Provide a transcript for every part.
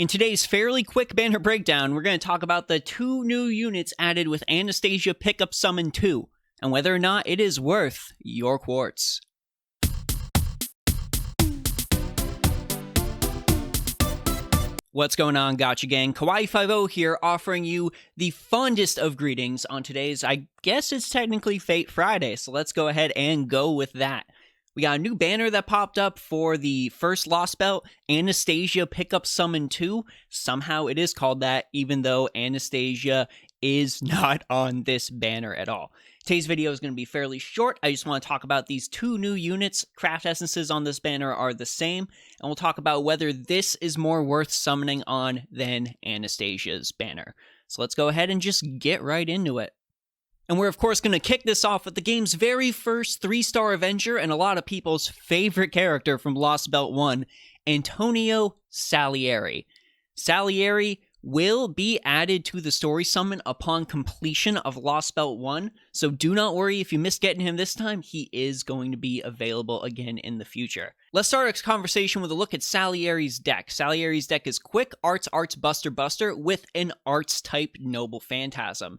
In today's fairly quick banner breakdown, we're going to talk about the 2 new units added with Anastasia Pickup Summon 2, and whether or not it is worth your quartz. What's going on, Gacha gang? Kawaii50 here, offering you the fondest of greetings on today's, I guess it's technically Fate Friday, so let's go ahead and go with that. We got a new banner that popped up for the first Lost Belt, Anastasia Pickup Summon 2. Somehow it is called that, even though Anastasia is not on this banner at all. Today's video is going to be fairly short. I just want to talk about these 2 new units. Craft essences on this banner are the same, and we'll talk about whether this is more worth summoning on than Anastasia's banner. So let's go ahead and just get right into it. And we're, of course, going to kick this off with the game's very first 3-star Avenger and a lot of people's favorite character from Lost Belt 1, Antonio Salieri. Salieri will be added to the story summon upon completion of Lost Belt 1, so do not worry if you missed getting him this time, he is going to be available again in the future. Let's start our conversation with a look at Salieri's deck. Salieri's deck is Quick, Arts, Buster with an Arts type Noble Phantasm.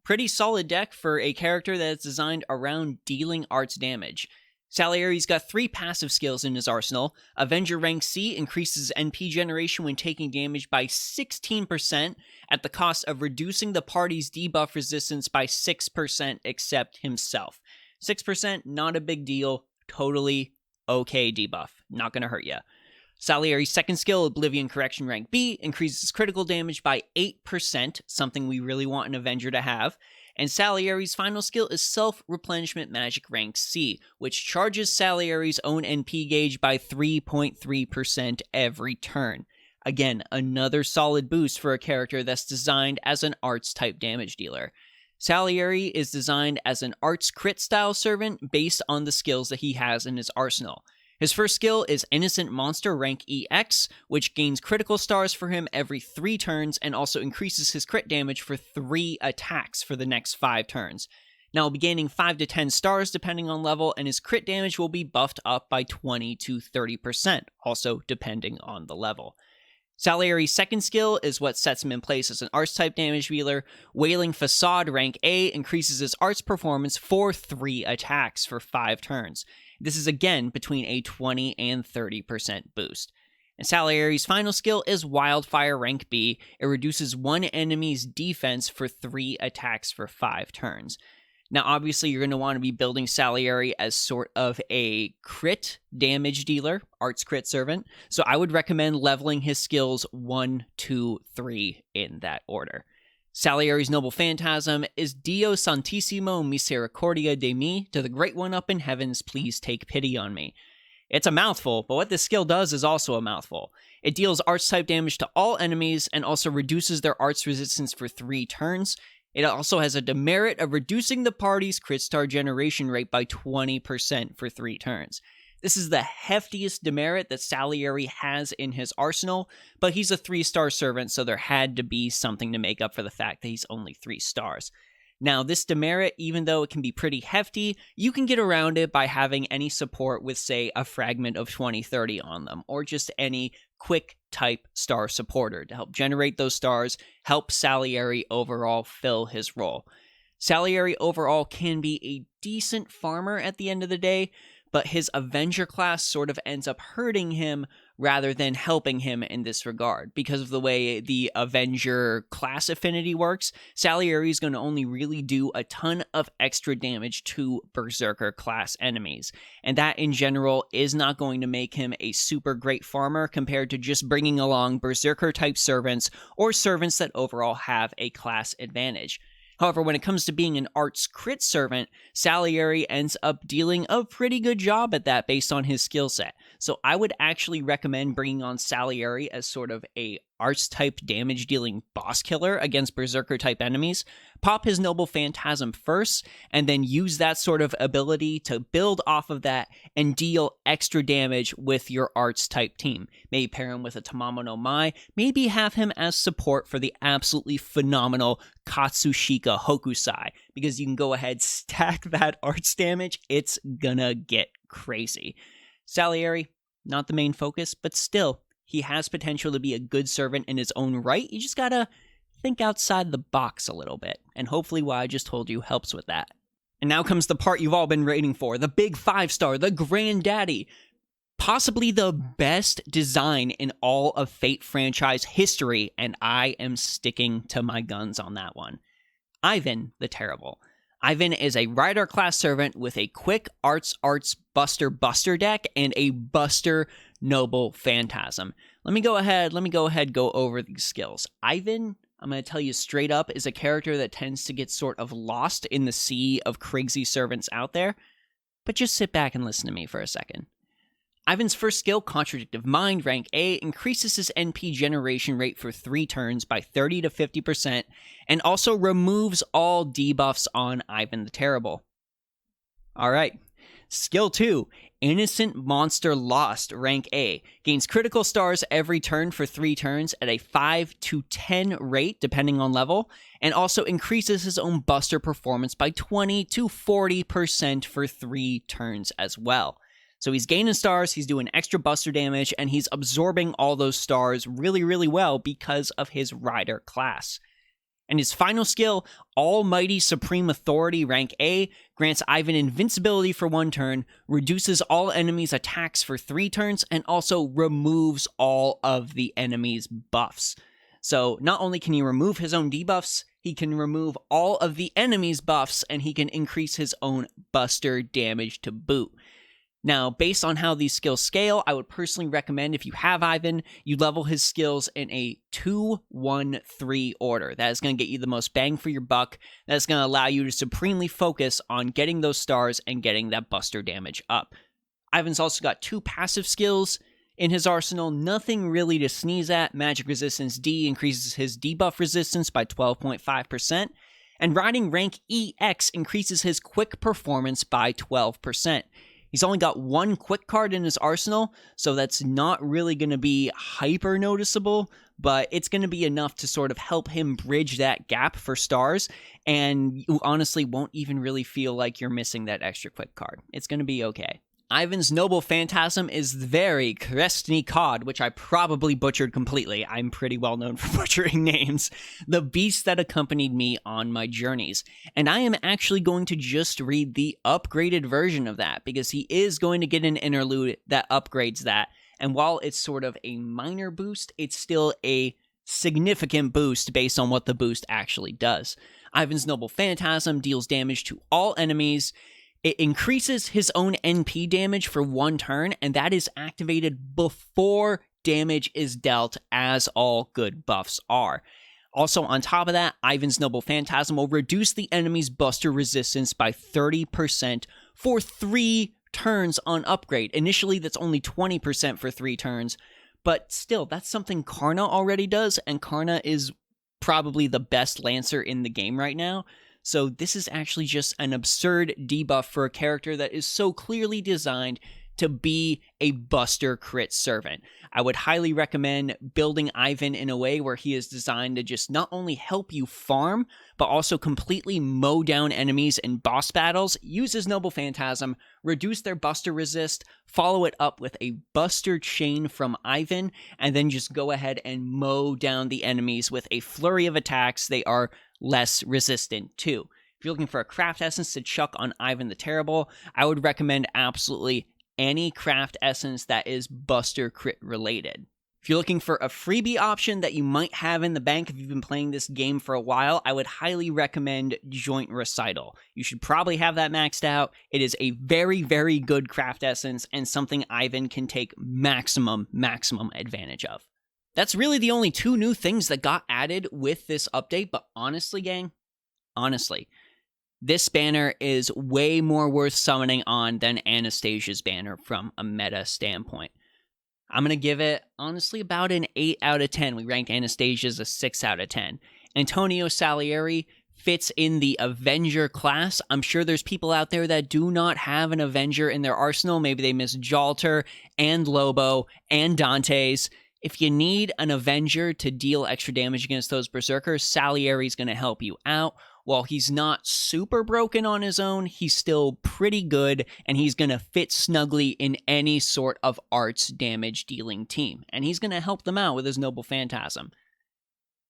Pretty solid deck for a character that is designed around dealing arts damage. Salieri's got 3 passive skills in his arsenal. Avenger rank C increases NP generation when taking damage by 16% at the cost of reducing the party's debuff resistance by 6% except himself. 6%, not a big deal, totally okay debuff, not gonna hurt ya. Salieri's second skill, Oblivion Correction rank B, increases critical damage by 8%, something we really want an Avenger to have. And Salieri's final skill is Self-Replenishment Magic rank C, which charges Salieri's own NP gauge by 3.3% every turn. Again, another solid boost for a character that's designed as an arts type damage dealer. Salieri is designed as an arts crit style servant based on the skills that he has in his arsenal. His first skill is Innocent Monster rank EX, which gains critical stars for him every 3 turns and also increases his crit damage for 3 attacks for the next 5 turns. Now he'll be gaining 5 to 10 stars depending on level, and his crit damage will be buffed up by 20 to 30%, also depending on the level. Salieri's second skill is what sets him in place as an arts type damage dealer. Wailing Facade rank A increases his arts performance for 3 attacks for 5 turns. This is again between a 20 and 30% boost. And Salieri's final skill is Wildfire rank B. It reduces one enemy's defense for 3 attacks for 5 turns. Now, obviously, you're going to want to be building Salieri as sort of a crit damage dealer, arts crit servant. So I would recommend leveling his skills 1, 2, 3 in that order. Salieri's Noble Phantasm is Dio Santissimo Misericordia de mi, to the Great One up in heavens, please take pity on me. It's a mouthful, but what this skill does is also a mouthful. It deals arts type damage to all enemies and also reduces their arts resistance for 3 turns. It also has a demerit of reducing the party's crit star generation rate by 20% for 3 turns. This is the heftiest demerit that Salieri has in his arsenal, but he's a 3-star servant, so there had to be something to make up for the fact that he's only 3 stars. Now, this demerit, even though it can be pretty hefty, you can get around it by having any support with, say, a fragment of 20-30 on them, or just any quick type star supporter to help generate those stars, help Salieri overall fill his role. Salieri overall can be a decent farmer at the end of the day, but his Avenger class sort of ends up hurting him rather than helping him in this regard. Because of the way the Avenger class affinity works, Salieri is going to only really do a ton of extra damage to Berserker class enemies. And that in general is not going to make him a super great farmer compared to just bringing along Berserker type servants or servants that overall have a class advantage. However, when it comes to being an arts crit servant, Salieri ends up dealing a pretty good job at that based on his skill set. So I would actually recommend bringing on Salieri as sort of a arts type damage dealing boss killer against Berserker type enemies. Pop his Noble Phantasm first, and then use that sort of ability to build off of that and deal extra damage with your arts type team. Maybe pair him with a Tamamo no Mai, maybe have him as support for the absolutely phenomenal Katsushika Hokusai, because you can go ahead, stack that arts damage, it's gonna get crazy. Salieri, not the main focus, but still, he has potential to be a good servant in his own right. You just gotta think outside the box a little bit, and hopefully what I just told you helps with that. And now comes the part you've all been waiting for, the big 5-star, the granddaddy. Possibly the best design in all of Fate franchise history, and I am sticking to my guns on that one. Ivan the Terrible. Ivan is a Rider class servant with a quick Arts Buster deck and a Buster Noble Phantasm. Let me go ahead go over these skills. Ivan, I'm going to tell you straight up, is a character that tends to get sort of lost in the sea of crazy servants out there, but just sit back and listen to me for a second. Ivan's first skill, Contradictive Mind, rank A, increases his NP generation rate for 3 turns by 30 to 50%, and also removes all debuffs on Ivan the Terrible. Alright. Skill 2, Innocent Monster Lost, rank A, gains critical stars every turn for 3 turns at a 5 to 10 rate, depending on level, and also increases his own Buster performance by 20 to 40% for 3 turns as well. So he's gaining stars, he's doing extra Buster damage, and he's absorbing all those stars really, really well because of his Rider class. And his final skill, Almighty Supreme Authority, rank A, grants Ivan invincibility for 1 turn, reduces all enemies' attacks for 3 turns, and also removes all of the enemies' buffs. So not only can he remove his own debuffs, he can remove all of the enemies' buffs, and he can increase his own Buster damage to boot. Now, based on how these skills scale, I would personally recommend, if you have Ivan, you level his skills in a 2-1-3 order. That is going to get you the most bang for your buck. That's going to allow you to supremely focus on getting those stars and getting that Buster damage up. Ivan's also got 2 passive skills in his arsenal. Nothing really to sneeze at. Magic Resistance D increases his debuff resistance by 12.5%. And riding rank EX increases his quick performance by 12%. He's only got 1 quick card in his arsenal, so that's not really going to be hyper noticeable, but it's going to be enough to sort of help him bridge that gap for stars, and you honestly won't even really feel like you're missing that extra quick card. It's going to be okay. Ivan's Noble Phantasm is very Krestny Cod, which I probably butchered completely. I'm pretty well known for butchering names. The beast that accompanied me on my journeys. And I am actually going to just read the upgraded version of that, because he is going to get an interlude that upgrades that. And while it's sort of a minor boost, it's still a significant boost based on what the boost actually does. Ivan's Noble Phantasm deals damage to all enemies. It increases his own NP damage for 1 turn, and that is activated before damage is dealt, as all good buffs are. Also, on top of that, Ivan's Noble Phantasm will reduce the enemy's Buster resistance by 30% for 3 turns on upgrade. Initially, that's only 20% for 3 turns, but still, that's something Karna already does, and Karna is probably the best Lancer in the game right now. So this is actually just an absurd debuff for a character that is so clearly designed to be a Buster crit servant. I would highly recommend building Ivan in a way where he is designed to just not only help you farm, but also completely mow down enemies in boss battles, use his Noble Phantasm, reduce their Buster resist, follow it up with a Buster chain from Ivan, and then just go ahead and mow down the enemies with a flurry of attacks they are less resistant to. If you're looking for a craft essence to chuck on Ivan the Terrible, I would recommend absolutely any craft essence that is Buster crit related. If you're looking for a freebie option that you might have in the bank if you've been playing this game for a while, I would highly recommend Joint Recital. You should probably have that maxed out. It is a very, very good craft essence and something Ivan can take maximum advantage of. That's really the only 2 new things that got added with this update, but honestly, gang, this banner is way more worth summoning on than Anastasia's banner from a meta standpoint. I'm going to give it, honestly, about an 8 out of 10. We ranked Anastasia's a 6 out of 10. Antonio Salieri fits in the Avenger class. I'm sure there's people out there that do not have an Avenger in their arsenal. Maybe they miss Jalter and Lobo and Dante's. If you need an Avenger to deal extra damage against those Berserkers, Salieri's going to help you out. while he's not super broken on his own, he's still pretty good, and he's going to fit snugly in any sort of arts damage dealing team, and he's going to help them out with his Noble Phantasm.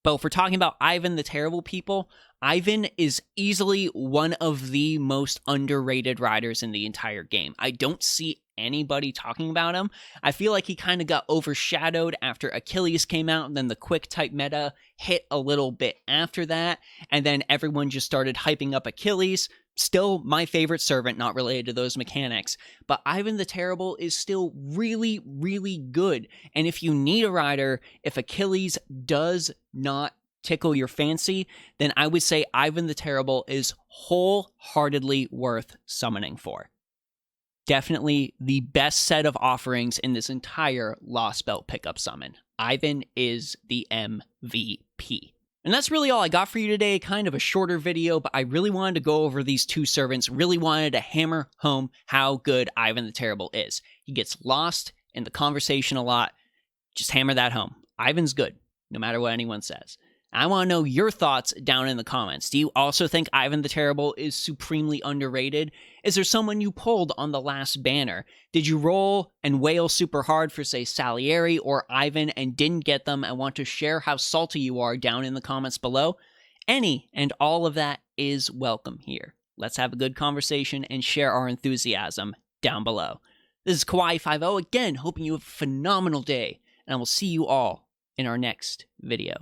But if we're talking about Ivan the Terrible people, Ivan is easily one of the most underrated riders in the entire game. I don't see anybody talking about him. I feel like he kind of got overshadowed after Achilles came out, and then the quick type meta hit a little bit after that, and then everyone just started hyping up Achilles. Still my favorite servant, not related to those mechanics, but Ivan the Terrible is still really, really good. And if you need a rider, if Achilles does not tickle your fancy, then I would say Ivan the Terrible is wholeheartedly worth summoning for. Definitely the best set of offerings in this entire Lost Belt pickup summon. Ivan is the MVP. And that's really all I got for you today. Kind of a shorter video, but I really wanted to go over these two servants, really wanted to hammer home how good Ivan the Terrible is. He gets lost in the conversation a lot. Just hammer that home. Ivan's good, no matter what anyone says. I want to know your thoughts down in the comments. Do you also think Ivan the Terrible is supremely underrated? Is there someone you pulled on the last banner? Did you roll and wail super hard for, say, Salieri or Ivan and didn't get them and want to share how salty you are down in the comments below? Any and all of that is welcome here. Let's have a good conversation and share our enthusiasm down below. This is Kawaii50 again, hoping you have a phenomenal day, and I will see you all in our next video.